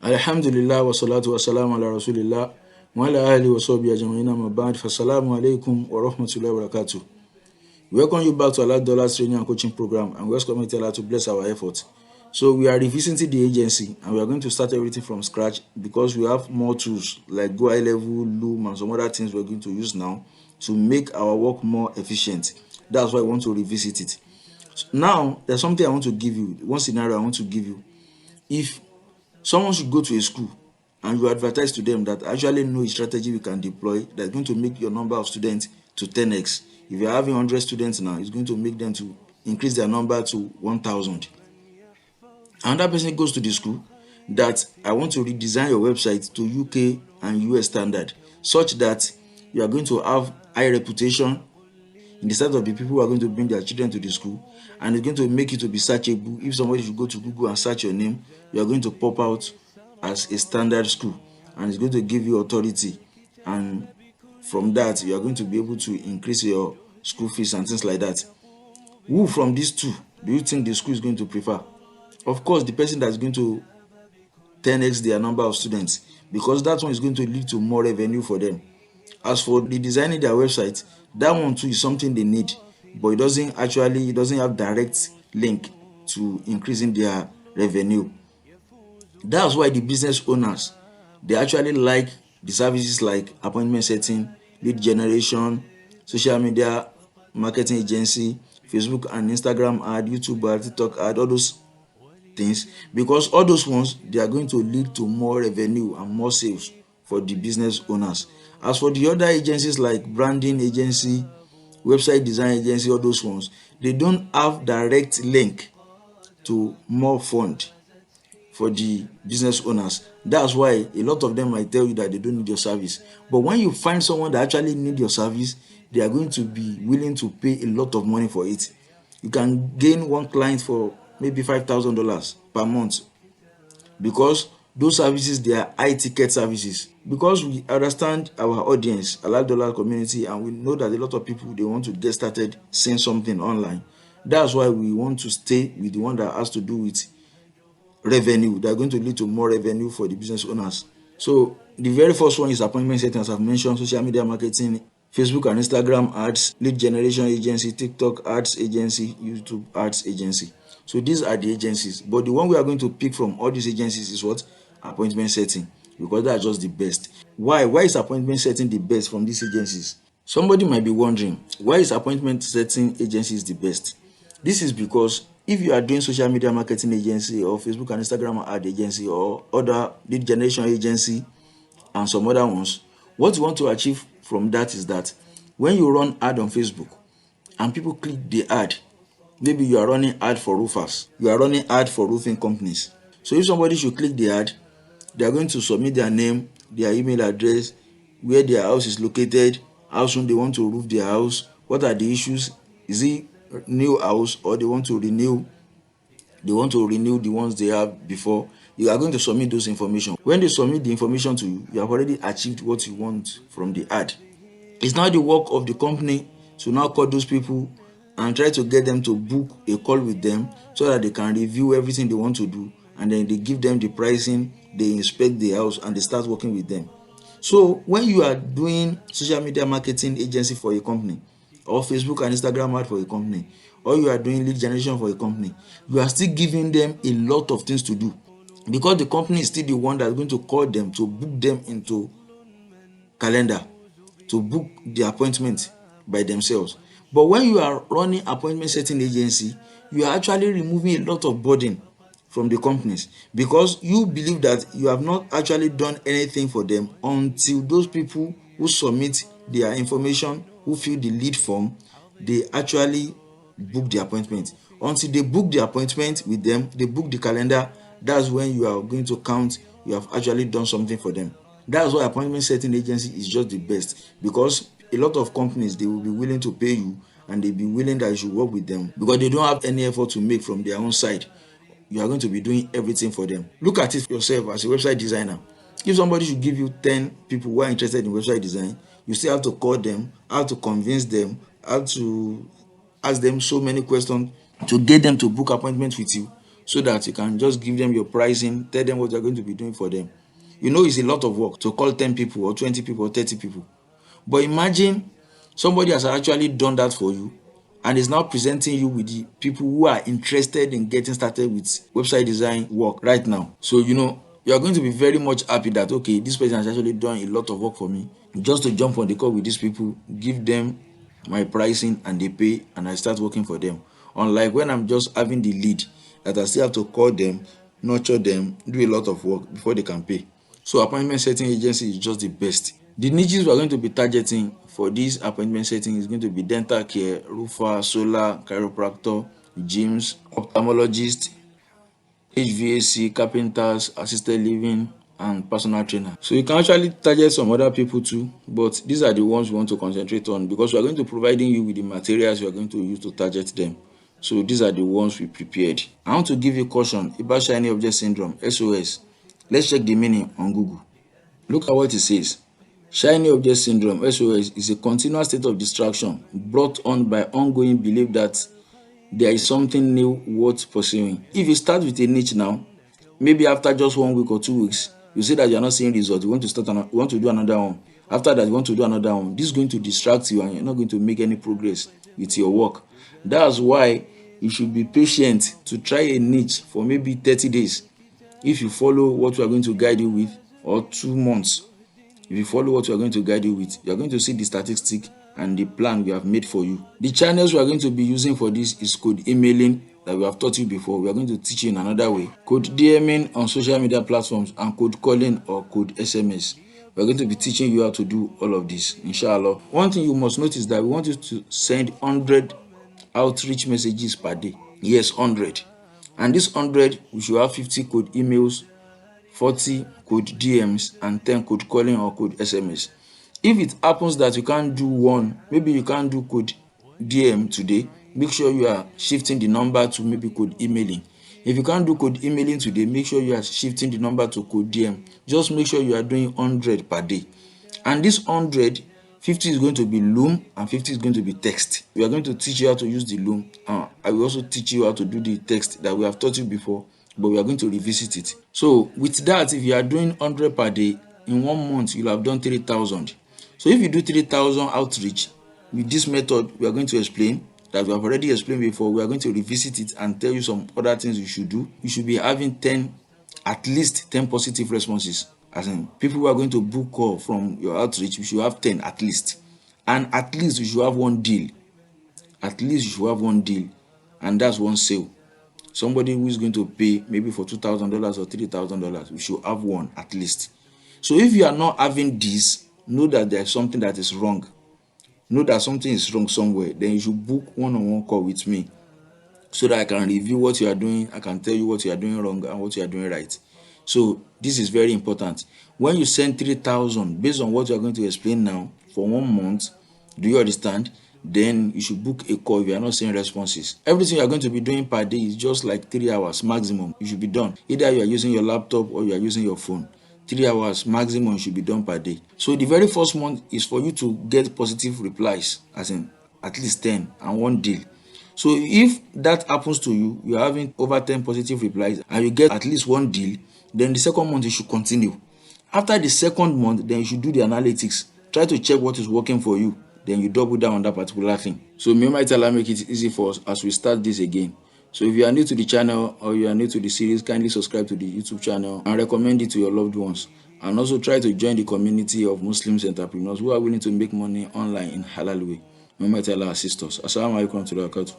Alhamdulillah wa salatu wa salam ala rasulillah wa ala alihi wa sahbihi ajma'in amma ba'd. Assalamu alaykum wa rahmatullahi wa barakatuh. Welcome you back to Allah training and coaching program, and we ask Almighty Allah to bless our efforts. So we are revisiting the agency, and we are going to start everything from scratch because we have more tools like Go High Level, Loom, and some other things we're going to use now to make our work more efficient. That's why I want to revisit it. Now, there's something I want to give you, one scenario I want to give you. If someone should go to a school and you advertise to them that actually know a strategy we can deploy that's going to make your number of students to 10x. If you're having 100 students now, it's going to make them to increase their number to 1,000. Another person goes to the school that I want to redesign your website to UK and US standard such that you are going to have high reputation in the sight of the people who are going to bring their children to the school, and it's going to make it to be searchable. If somebody should go to Google and search your name, you are going to pop out as a standard school, and it's going to give you authority, and from that you are going to be able to increase your school fees and things like that. Who from these two do you think the school is going to prefer? Of course, the person that's going to 10x their number of students, because that one is going to lead to more revenue for them. As for the designing their website, that one too is something they need, but it doesn't have direct link to increasing their revenue. That's why the business owners, they actually like the services like appointment setting, lead generation, social media marketing agency, Facebook and Instagram ad, YouTube ad, TikTok ad, all those things, because all those ones, they are going to lead to more revenue and more sales for the business owners. As for the other agencies like branding agency, website design agency, all those ones, they don't have direct link to more fund for the business owners. That's why a lot of them might tell you that they don't need your service, but when you find someone that actually need your service, they are going to be willing to pay a lot of money for it. You can gain one client for maybe $5,000 per month, because those services, they are high ticket services. Because we understand our audience, Halal community, and we know that a lot of people, they want to get started seeing something online. That's why we want to stay with the one that has to do with revenue. They are going to lead to more revenue for the business owners. So the very first one is appointment setting, as I've mentioned, social media marketing, Facebook and Instagram ads, lead generation agency, TikTok ads agency, YouTube ads agency. So these are the agencies, but the one we are going to pick from all these agencies is what? Appointment setting, because that's just the best. Why is appointment setting the best from these agencies? Somebody might be wondering, why is appointment setting agencies the best? This is because if you are doing social media marketing agency or Facebook and Instagram ad agency or other lead generation agency and some other ones, what you want to achieve from that is that when you run ad on Facebook and people click the ad, maybe you are running ad for roofers, you are running ad for roofing companies. So if somebody should click the ad, they are going to submit their name, their email address, where their house is located, how soon they want to roof their house, what are the issues, is it new house or they want to renew the ones they have before. You are going to submit those information. When they submit the information to you, you have already achieved what you want from the ad. It's now the work of the company to now call those people and try to get them to book a call with them so that they can review everything they want to do, and then they give them the pricing, they inspect the house, and they start working with them. So when you are doing social media marketing agency for a company, or Facebook and Instagram ad for a company, or you are doing lead generation for a company, you are still giving them a lot of things to do, because the company is still the one that's going to call them to book them into calendar, to book the appointment by themselves. But when you are running appointment setting agency, you are actually removing a lot of burden from the companies, because you believe that you have not actually done anything for them until those people who submit their information, who fill the lead form, they actually book the appointment. Until they book the appointment with them, they book the calendar, that's when you are going to count you have actually done something for them. That's why appointment setting agency is just the best, because a lot of companies, they will be willing to pay you, and they'll be willing that you should work with them, because they don't have any effort to make from their own side. You are going to be doing everything for them. Look at it yourself as a website designer. If somebody should give you 10 people who are interested in website design, you still have to call them, how to convince them, how to ask them so many questions to get them to book appointment with you. so that you can just give them your pricing, tell them what you're going to be doing for them. You know, it's a lot of work to call 10 people or 20 people or 30 people. But imagine somebody has actually done that for you and is now presenting you with the people who are interested in getting started with website design work right now. So, you know, you are going to be very much happy that, okay, this person has actually done a lot of work for me. Just to jump on the call with these people, give them my pricing and they pay, and I start working for them. Unlike when I'm just having the lead that I still have to call them, nurture them, do a lot of work before they can pay. So appointment setting agency is just the best. The niches we are going to be targeting for this appointment setting is going to be dental care, roofer, solar, chiropractor, gyms, ophthalmologist, HVAC, carpenters, assisted living, and personal trainer. So you can actually target some other people too, but these are the ones we want to concentrate on because we are going to be providing you with the materials you are going to use to target them. So these are the ones we prepared. I want to give you caution about shiny object syndrome, SOS. Let's check the meaning on Google. Look at what it says. Shiny object syndrome, SOS, is a continuous state of distraction brought on by ongoing belief that there is something new worth pursuing. If you start with a niche now, maybe after just 1 week or 2 weeks, you see that you're not seeing results, you want to do another one. After that, you want to do another one. This is going to distract you and you're not going to make any progress with your work. That's why you should be patient to try a niche for maybe 30 days. If you follow what we are going to guide you with, or 2 months, if you follow what we are going to guide you with, you are going to see the statistic and the plan we have made for you. The channels we are going to be using for this is code emailing that we have taught you before. We are going to teach you in another way. Code DMing on social media platforms and code calling or code SMS. We are going to be teaching you how to do all of this, inshallah. One thing you must notice that we want you to send 100 outreach messages per day. Yes, 100. And this 100, we should have 50 code emails, 40 code DMs, and 10 code calling or code SMS. If it happens that you can't do one, maybe you can't do code DM today, make sure you are shifting the number to maybe code emailing. If you can't do code emailing today, make sure you are shifting the number to code DM. Just make sure you are doing 100 per day. And this 100, 50 is going to be Loom and 50 is going to be text. We are going to teach you how to use the Loom. I will also teach you how to do the text that we have taught you before, but we are going to revisit it. So with that, if you are doing 100 per day, in 1 month you'll have done 3,000. So if you do 3,000 outreach with this method we are going to explain, that we have already explained before, we are going to revisit it and tell you some other things you should do. You should be having at least 10 positive responses. As in, people who are going to book call from your outreach, you should have 10 at least. And at least you should have one deal. At least you should have one deal. And that's one sale. Somebody who is going to pay maybe for $2,000 or $3,000, we should have one at least. So if you are not having this, know that there is something that is wrong. Know that something is wrong somewhere. Then you should book one-on-one call with me so that I can review what you are doing. I can tell you what you are doing wrong and what you are doing right. So this is very important. When you send 3,000 based on what you are going to explain now for 1 month, do you understand? Then you should book a call if you are not seeing responses. Everything you are going to be doing per day is just like 3 hours maximum. You should be done. Either you are using your laptop or you are using your phone. 3 hours maximum should be done per day. So the very first month is for you to get positive replies, as in at least 10 and one deal. So if that happens to you, you are having over 10 positive replies and you get at least one deal, then the second month you should continue. After the second month, then you should do the analytics. Try to check what is working for you. Then you double down on that particular thing. So may Almighty Allah make it easy for us as we start this again. So if you are new to the channel or you are new to the series, kindly subscribe to the YouTube channel and recommend it to your loved ones. And also try to join the community of Muslims entrepreneurs who are willing to make money online in halal way. May Almighty Allah assist us. Assalamu alaikum warahmatullah.